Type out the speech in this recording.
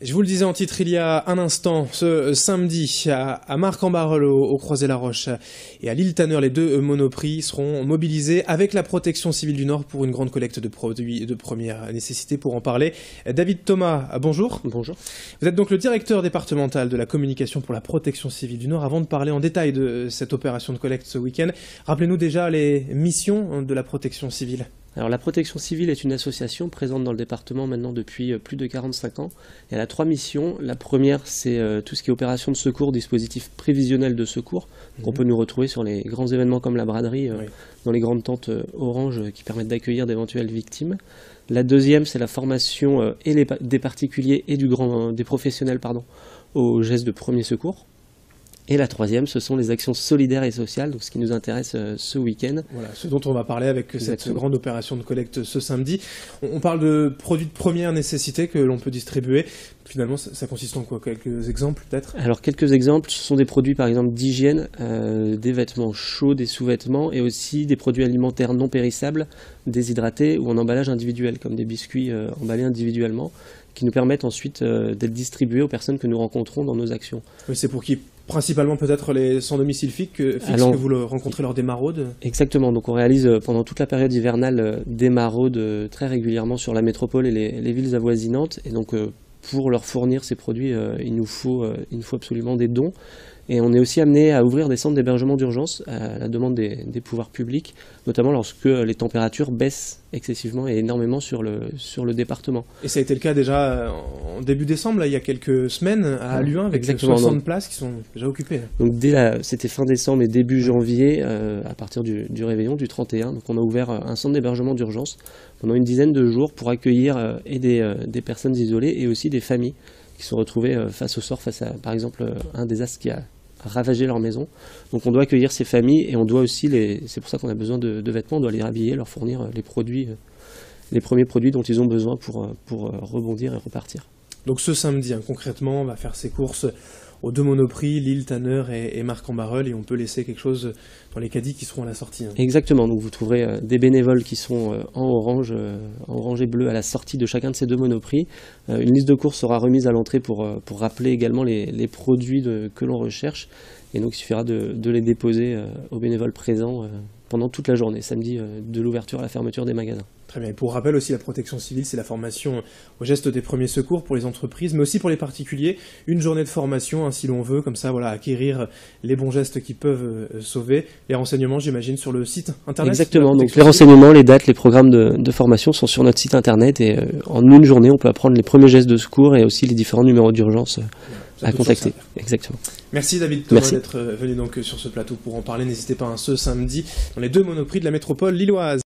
Je vous le disais en titre il y a un instant, ce samedi à Marcq-en-Barœul au Croisé-la-Roche et à l'Île-Tanneur, les deux monoprix seront mobilisés avec la Protection civile du Nord pour une grande collecte de produits de première nécessité. Pour en parler, David Thomas, bonjour. Bonjour. Vous êtes donc le directeur départemental de la communication pour la Protection civile du Nord. Avant de parler en détail de cette opération de collecte ce week-end, rappelez-nous déjà les missions de la Protection civile. Alors la Protection civile est une association présente dans le département maintenant depuis plus de 45 ans. Et elle a 3 missions. La première, c'est tout ce qui est opération de secours, dispositif prévisionnel de secours. On peut nous retrouver sur les grands événements comme la braderie, dans les grandes tentes orange qui permettent d'accueillir d'éventuelles victimes. La deuxième, c'est la formation des particuliers et des professionnels aux gestes de premier secours. Et la troisième, ce sont les actions solidaires et sociales, donc ce qui nous intéresse ce week-end. Voilà, ce dont on va parler avec cette grande opération de collecte ce samedi. On parle de produits de première nécessité que l'on peut distribuer. Finalement, ça consiste en quoi? Quelques exemples peut-être? Alors quelques exemples, ce sont des produits par exemple d'hygiène, des vêtements chauds, des sous-vêtements et aussi des produits alimentaires non périssables, déshydratés ou en emballage individuel, comme des biscuits emballés individuellement, qui nous permettent ensuite d'être distribués aux personnes que nous rencontrons dans nos actions. Oui, c'est pour qui? Principalement peut-être les sans domicile fixe que vous le rencontrez lors des maraudes? Exactement, donc on réalise pendant toute la période hivernale des maraudes très régulièrement sur la métropole et les villes avoisinantes. Et donc pour leur fournir ces produits, il nous faut absolument des dons. Et on est aussi amené à ouvrir des centres d'hébergement d'urgence à la demande des pouvoirs publics, notamment lorsque les températures baissent excessivement et énormément sur le département. Et ça a été le cas déjà en début décembre, là, il y a quelques semaines, à Halluin, avec 60 places qui sont déjà occupées. Donc c'était fin décembre et début janvier, à partir du réveillon, du 31, donc on a ouvert un centre d'hébergement d'urgence pendant une dizaine de jours pour accueillir des personnes isolées et aussi des familles qui sont retrouvées face au sort, face à par exemple un désastre qui a ravager leur maison. Donc on doit accueillir ces familles et on doit aussi, c'est pour ça qu'on a besoin de vêtements, on doit les rhabiller, leur fournir les premiers produits dont ils ont besoin pour rebondir et repartir. Donc ce samedi, concrètement, on va faire ses courses aux deux monoprix, l'Île-Tanneur et Marcq-en-Barœul, et on peut laisser quelque chose dans les caddies qui seront à la sortie. Exactement, donc vous trouverez des bénévoles qui sont en orange et bleu à la sortie de chacun de ces deux monoprix. Une liste de courses sera remise à l'entrée pour rappeler également les produits que l'on recherche, et donc il suffira de les déposer aux bénévoles présents pendant toute la journée, samedi de l'ouverture à la fermeture des magasins. Très bien. Et pour rappel aussi, la protection civile, c'est la formation aux gestes des premiers secours pour les entreprises, mais aussi pour les particuliers. Une journée de formation, si l'on veut, comme ça, acquérir les bons gestes qui peuvent sauver. Les renseignements, j'imagine, sur le site internet. Exactement. Donc les renseignements, les dates, les programmes de formation sont sur notre site internet, et en une journée, on peut apprendre les premiers gestes de secours et aussi les différents numéros d'urgence à contacter. Exactement. Merci David Thomas d'être venu donc sur ce plateau pour en parler. N'hésitez pas ce samedi dans les deux monoprix de la métropole lilloise.